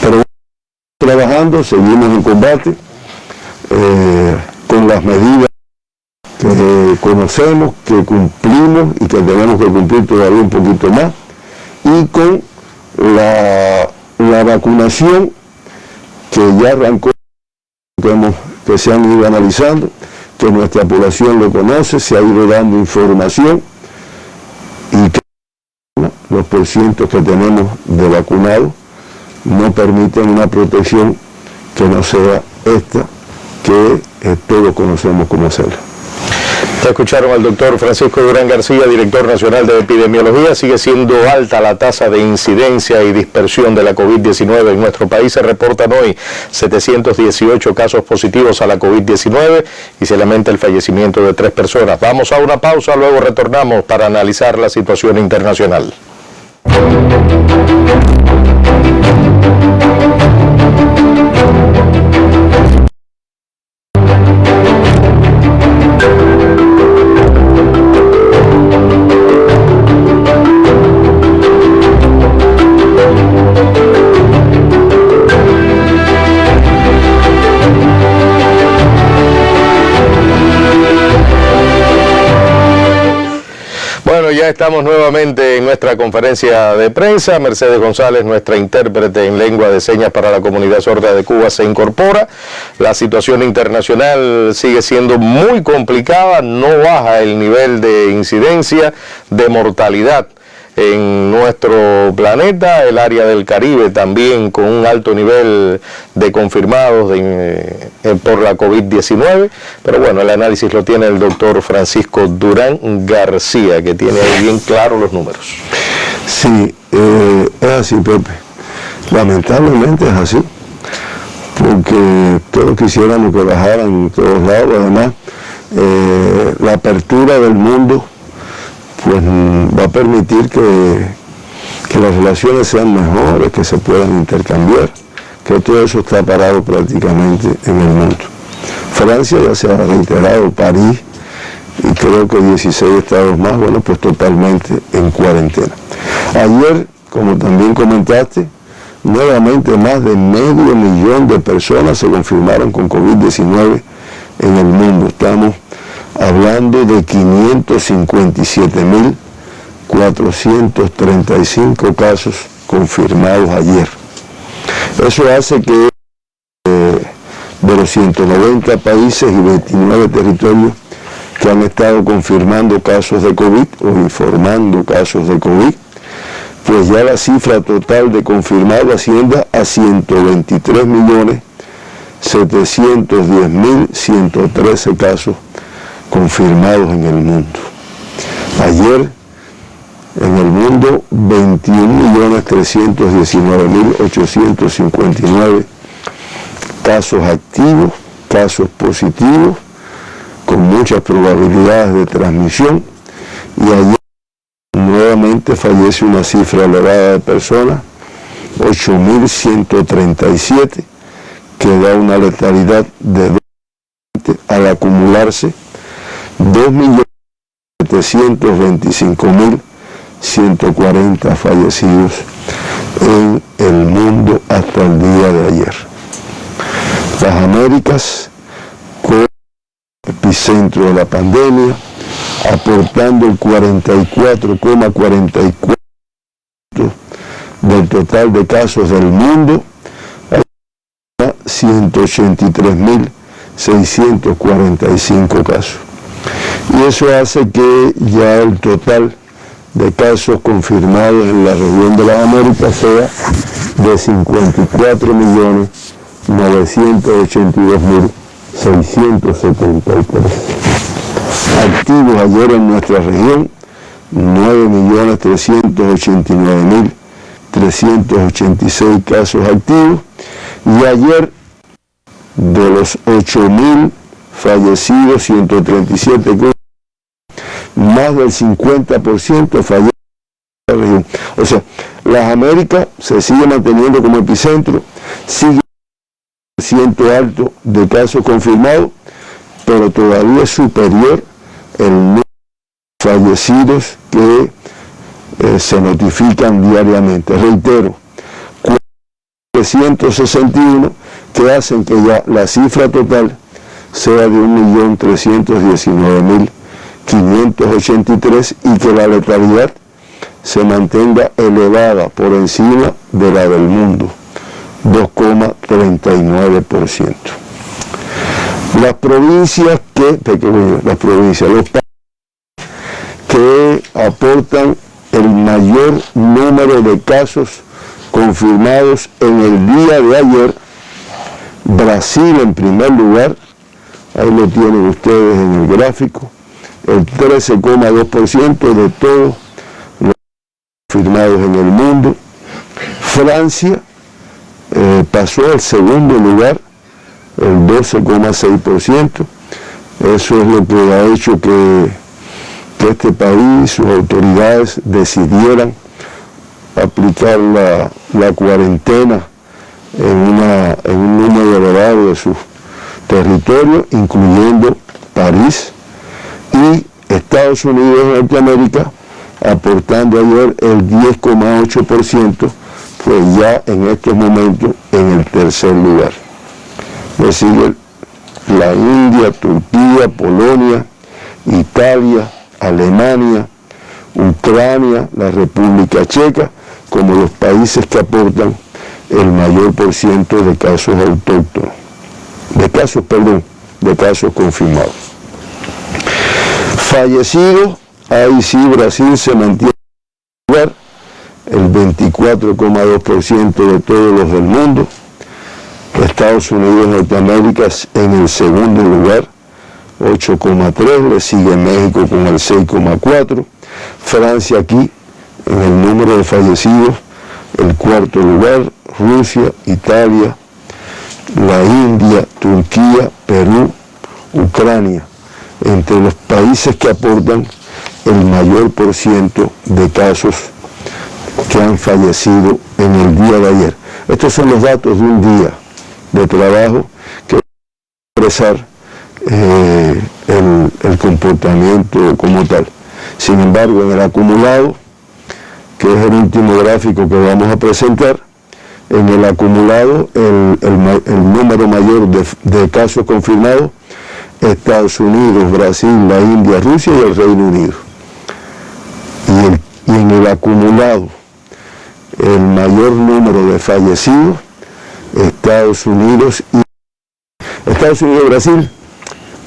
Pero trabajando, seguimos en combate con las medidas que conocemos, que cumplimos y que tenemos que cumplir todavía un poquito más, y con la vacunación que ya arrancó, que se han ido analizando, que nuestra población lo conoce, se ha ido dando información y que los porcientos que tenemos de vacunados no permiten una protección que no sea esta que todos conocemos cómo hacerla. Ya escucharon al doctor Francisco Durán García, director nacional de epidemiología. Sigue siendo alta la tasa de incidencia y dispersión de la COVID-19 en nuestro país. Se reportan hoy 718 casos positivos a la COVID-19 y se lamenta el fallecimiento de 3 personas. Vamos a una pausa, luego retornamos para analizar la situación internacional. Bueno, ya estamos nuevamente en nuestra conferencia de prensa. Mercedes González, nuestra intérprete en lengua de señas para la comunidad sorda de Cuba, se incorpora. La situación internacional sigue siendo muy complicada, no baja el nivel de incidencia, de mortalidad en nuestro planeta. El área del Caribe también con un alto nivel de confirmados por la COVID-19, pero bueno, el análisis lo tiene el doctor Francisco Durán García, que tiene ahí bien claros los números. Sí, es así, Pepe. Lamentablemente es así, porque todos quisiéramos que bajaran en todos lados. Además, la apertura del mundo pues va a permitir que las relaciones sean mejores, que se puedan intercambiar, que todo eso está parado prácticamente en el mundo. Francia ya se ha reiterado, París y creo que 16 estados más, bueno, pues totalmente en cuarentena. Ayer, como también comentaste, nuevamente más de 500.000 de personas se confirmaron con COVID-19 en el mundo. Estamos hablando de 557.000 435 casos confirmados ayer. Eso hace que de los 190 países y 29 territorios que han estado confirmando casos de COVID o informando casos de COVID, pues ya la cifra total de confirmados ascienda a 123.710.113 casos confirmados en el mundo. Ayer en el mundo 21.319.859 casos activos, casos positivos, con muchas probabilidades de transmisión, y ayer nuevamente fallece una cifra elevada de personas, 8.137, que da una letalidad de 20 al acumularse 2.725.140 fallecidos en el mundo hasta el día de ayer. Las Américas, con epicentro de la pandemia, aportando el 44,44% del total de casos del mundo, a 183.645 casos. Y eso hace que ya el total de casos confirmados en la región de las Américas sea de 54.982.673. Activos ayer en nuestra región, 9.389.386 casos activos, y ayer de los 8.000 fallecidos, 137 casos, más del 50% fallecen en la región. O sea, las Américas se sigue manteniendo como epicentro, sigue ciento alto de casos confirmados, pero todavía es superior el número de fallecidos que se notifican diariamente. Reitero, 461 que hacen que ya la cifra total sea de 1.319.583 y que la letalidad se mantenga elevada por encima de la del mundo, 2,39%. Las provincias los países que aportan el mayor número de casos confirmados en el día de ayer: Brasil en primer lugar, ahí lo tienen ustedes en el gráfico, el 13,2% de todos los confirmados en el mundo. Francia pasó al segundo lugar, el 12,6%. Eso es lo que ha hecho que este país, sus autoridades, decidieran aplicar la cuarentena en un número elevado de sus territorios, incluyendo París, y Estados Unidos de Norteamérica, aportando ayer el 10,8%, pues ya en estos momentos en el tercer lugar. Le sigue la India, Turquía, Polonia, Italia, Alemania, Ucrania, la República Checa, como los países que aportan el mayor por ciento de casos autóctonos, de casos confirmados. Fallecidos, ahí sí Brasil se mantiene en el lugar, el 24,2% de todos los del mundo. Estados Unidos de Norteamérica en el segundo lugar, 8,3%, le sigue México con el 6,4%, Francia aquí en el número de fallecidos, el cuarto lugar, Rusia, Italia, la India, Turquía, Perú, Ucrania, entre los países que aportan el mayor por ciento de casos que han fallecido en el día de ayer. Estos son los datos de un día de trabajo que va a expresar el comportamiento como tal. Sin embargo, en el acumulado, que es el último gráfico que vamos a presentar, en el acumulado el número mayor de casos confirmados: Estados Unidos, Brasil, la India, Rusia y el Reino Unido. acumulado, el mayor número de fallecidos, Estados Unidos y Brasil.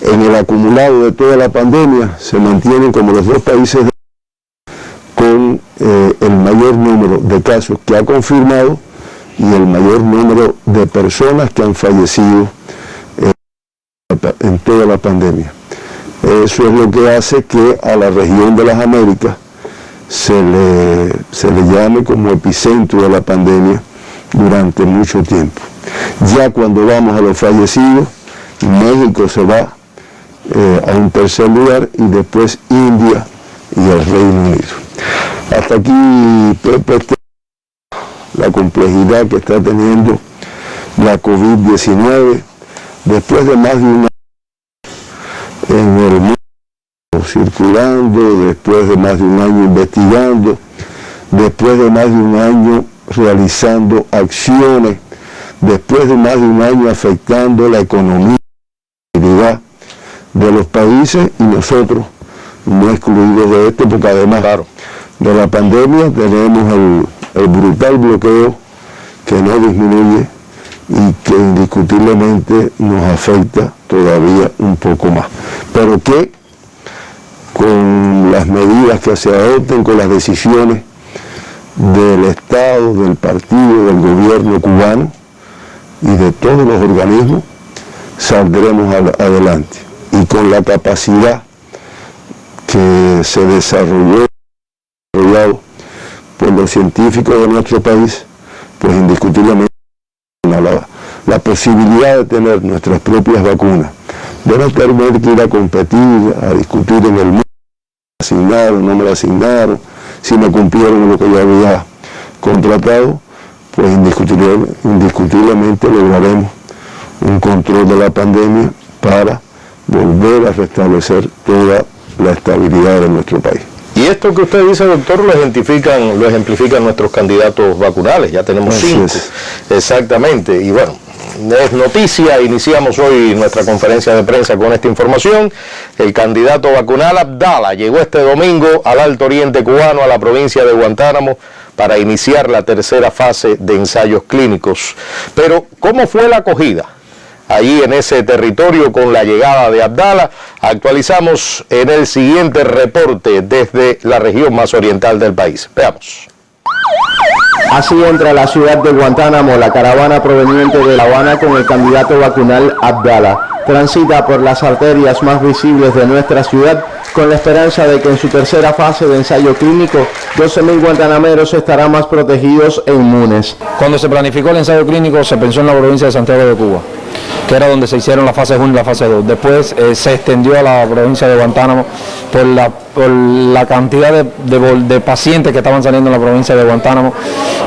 En el acumulado de toda la pandemia se mantienen como los dos países con el mayor número de casos que ha confirmado y el mayor número de personas que han fallecido en toda la pandemia. Eso es lo que hace que a la región de las Américas se le llame como epicentro de la pandemia durante mucho tiempo. Ya cuando vamos a los fallecidos, México se va a un tercer lugar y después India y el Reino Unido. Hasta aquí la complejidad que está teniendo la COVID-19 después de más de un año en el mundo circulando, después de más de un año investigando, después de más de un año realizando acciones, después de más de un año afectando la economía de los países y nosotros no excluidos de esto, porque además de la pandemia tenemos el brutal bloqueo que no disminuye y que indiscutiblemente nos afecta todavía un poco más, pero que con las medidas que se adopten, con las decisiones del Estado, del partido, del gobierno cubano y de todos los organismos, saldremos adelante. Y con la capacidad que se desarrolló por los científicos de nuestro país, pues indiscutiblemente la posibilidad de tener nuestras propias vacunas, de no tener que ir a competir, a discutir en el mundo, me asignaron, no me lo asignaron, si me cumplieron lo que yo había contratado, pues indiscutiblemente lograremos un control de la pandemia para volver a restablecer toda la estabilidad de nuestro país. Y esto que usted dice, doctor, lo ejemplifican nuestros candidatos vacunales. Ya tenemos 5. Exactamente. Y bueno, es noticia. Iniciamos hoy nuestra conferencia de prensa con esta información. El candidato vacunal Abdala llegó este domingo al Alto Oriente cubano, a la provincia de Guantánamo, para iniciar la tercera fase de ensayos clínicos. Pero, ¿cómo fue la acogida allí en ese territorio con la llegada de Abdala? Actualizamos en el siguiente reporte desde la región más oriental del país. Veamos. Así entra a la ciudad de Guantánamo la caravana proveniente de La Habana con el candidato vacunal Abdala. Transita por las arterias más visibles de nuestra ciudad con la esperanza de que en su tercera fase de ensayo clínico 12.000 guantanameros estarán más protegidos e inmunes. Cuando se planificó el ensayo clínico se pensó en la provincia de Santiago de Cuba, que era donde se hicieron la fase 1 y la fase 2. Después se extendió a la provincia de Guantánamo por la cantidad de pacientes que estaban saliendo en la provincia de Guantánamo,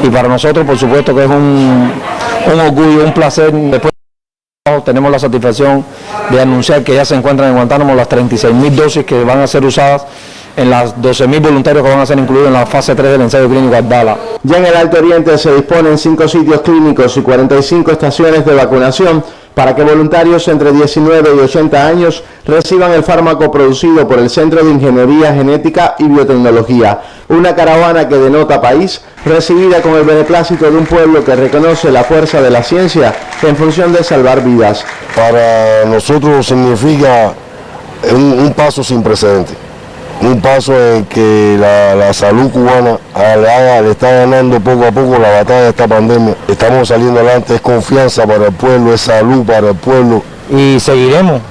y para nosotros por supuesto que es un orgullo, un placer. Después tenemos la satisfacción de anunciar que ya se encuentran en Guantánamo las 36.000 dosis que van a ser usadas en las 12.000 voluntarios que van a ser incluidos en la fase 3 del ensayo clínico Abdala. Ya en el Alto Oriente se disponen 5 sitios clínicos y 45 estaciones de vacunación para que voluntarios entre 19 y 80 años reciban el fármaco producido por el Centro de Ingeniería Genética y Biotecnología. Una caravana que denota país, recibida con el beneplácito de un pueblo que reconoce la fuerza de la ciencia en función de salvar vidas. Para nosotros significa un paso sin precedentes. Un paso en que la salud cubana le está ganando poco a poco la batalla de esta pandemia. Estamos saliendo adelante, es confianza para el pueblo, es salud para el pueblo. Y seguiremos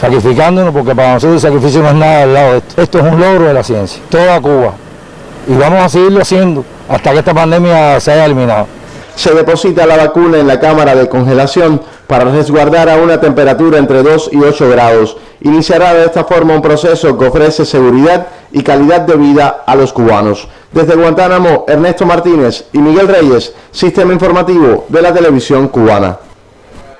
sacrificándonos, porque para nosotros el sacrificio no es nada al lado de esto. Esto es un logro de la ciencia, toda Cuba. Y vamos a seguirlo haciendo hasta que esta pandemia se haya eliminado. Se deposita la vacuna en la cámara de congelación para resguardar a una temperatura entre 2 y 8 grados. Iniciará de esta forma un proceso que ofrece seguridad y calidad de vida a los cubanos. Desde Guantánamo, Ernesto Martínez y Miguel Reyes, Sistema Informativo de la Televisión Cubana.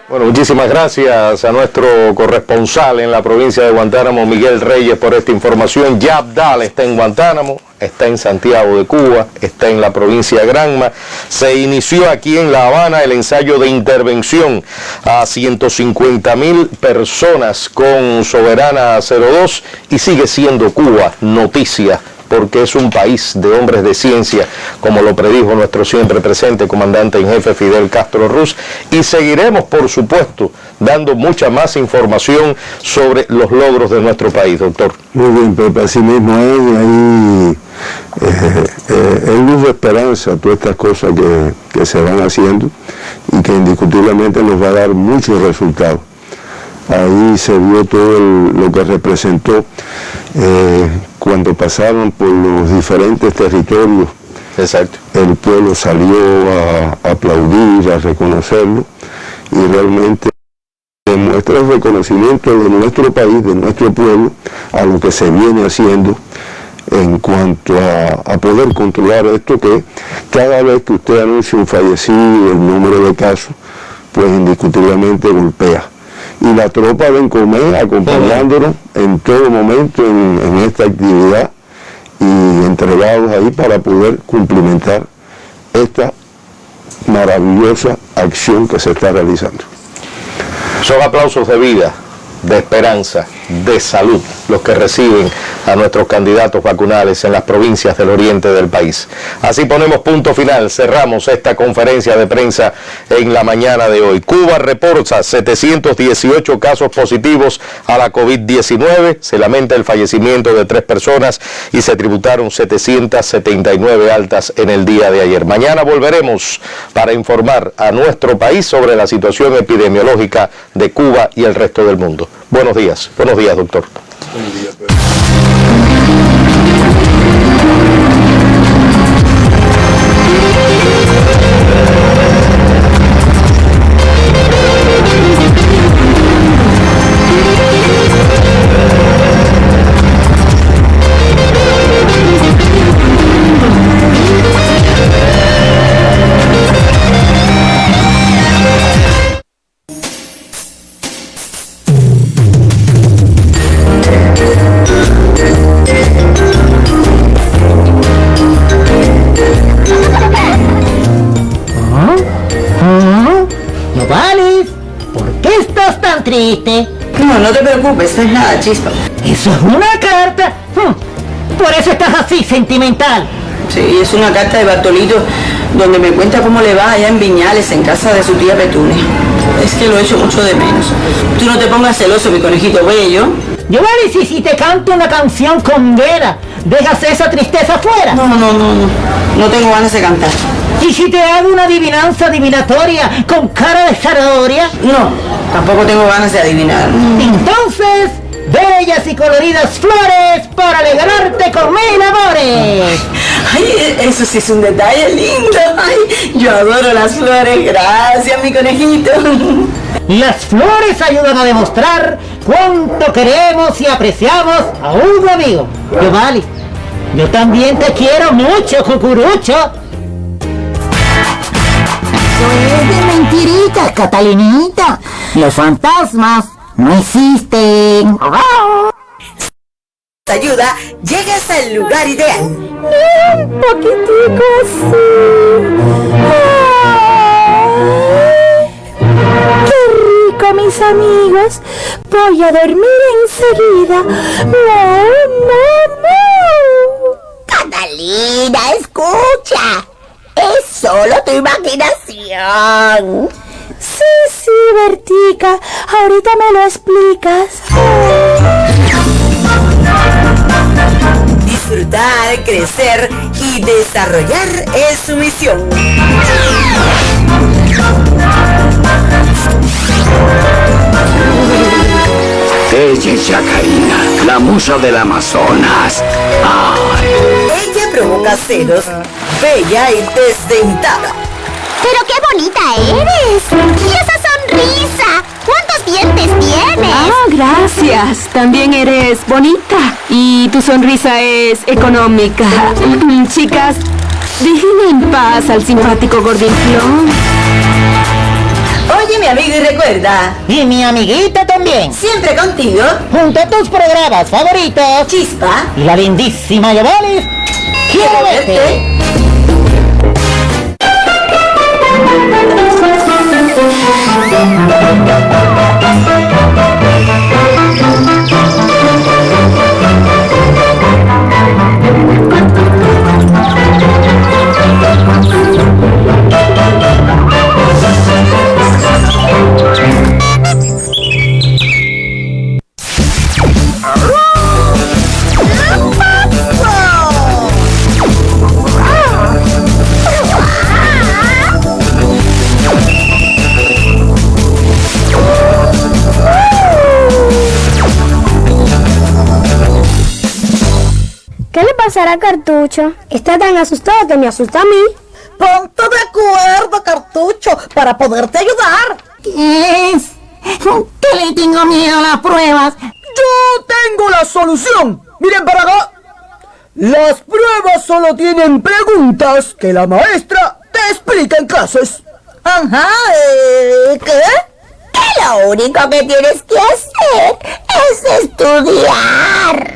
Bueno, muchísimas gracias a nuestro corresponsal en la provincia de Guantánamo, Miguel Reyes, por esta información. Ya Abdala está en Guantánamo, está en Santiago de Cuba, está en la provincia de Granma. Se inició aquí en La Habana el ensayo de intervención a 150.000 personas con Soberana 02 y sigue siendo Cuba noticia porque es un país de hombres de ciencia, como lo predijo nuestro siempre presente comandante en jefe Fidel Castro Ruz, y seguiremos, por supuesto, dando mucha más información sobre los logros de nuestro país, doctor. Muy bien, Pepe, así mismo es, luz de esperanza todas estas cosas que se van haciendo y que indiscutiblemente nos va a dar muchos resultados. Ahí se vio todo lo que representó cuando pasaron por los diferentes territorios. Exacto. El pueblo salió a aplaudir, a reconocerlo, y realmente demuestra el reconocimiento de nuestro país, de nuestro pueblo, a lo que se viene haciendo en cuanto a poder controlar esto, que cada vez que usted anuncia un fallecido, el número de casos, pues indiscutiblemente golpea. Y la tropa de Encomé acompañándonos en todo momento en esta actividad y entregados ahí para poder cumplimentar esta maravillosa acción que se está realizando. Son aplausos de vida, de esperanza, de salud, los que reciben a nuestros candidatos vacunales en las provincias del oriente del país. Así ponemos punto final, cerramos esta conferencia de prensa en la mañana de hoy. Cuba reporta 718 casos positivos a la COVID-19, se lamenta el fallecimiento de 3 personas y se tributaron 779 altas en el día de ayer. Mañana volveremos para informar a nuestro país sobre la situación epidemiológica de Cuba y el resto del mundo. Buenos días, doctor. Buenos días, Pedro. Triste. No te preocupes, no es nada, Chispa. Eso es una carta. Por eso estás así, sentimental. Sí, es una carta de Bartolito donde me cuenta cómo le va allá en Viñales, en casa de su tía Petunia. Es que lo echo mucho de menos. Tú no te pongas celoso, mi conejito bello. Yo vale, si te canto una canción con Vera, ¿dejas esa tristeza fuera? No tengo ganas de cantar. ¿Y si te hago una adivinanza adivinatoria con cara de zanahoria? No, tampoco tengo ganas de adivinar. Entonces, bellas y coloridas flores para alegrarte con mil amores. Ay, eso sí es un detalle lindo. Ay, yo adoro las flores. Gracias, mi conejito. Las flores ayudan a demostrar cuánto queremos y apreciamos a un amigo. Yo vale, yo también te quiero mucho, cucurucho. Eso es de mentiritas, Catalinita. Los fantasmas no existen. Ayuda, llegas al lugar ideal. Un poquitico así. ¡Qué rico, mis amigos! Voy a dormir enseguida. Catalina, escucha. Es solo tu imaginación. Sí, Bertica. Ahorita me lo explicas. Disfrutar, crecer y desarrollar es su misión. Ella es Yacarina, la musa del Amazonas. ¡Ay! Ella provoca celos, bella y desdentada. Pero qué bonita eres. Y esa sonrisa. ¿Cuántos dientes tienes? Ah, gracias. También eres bonita. Y tu sonrisa es económica. Chicas, déjenme en paz al simpático gordinflón. Oye, mi amigo, y recuerda. Y mi amiguita también. Siempre contigo. Junto a tus programas favoritos. Chispa. Y la lindísima Yovalis. ¡Quiero verte! pasar a Cartucho. Está tan asustado que me asusta a mí. Ponte de acuerdo, Cartucho, para poderte ayudar. ¿Qué es? Que le tengo miedo a las pruebas. Yo tengo la solución. Miren para acá. Las pruebas solo tienen preguntas que la maestra te explica en clases. Ajá, ¿qué? Que lo único que tienes que hacer es estudiar.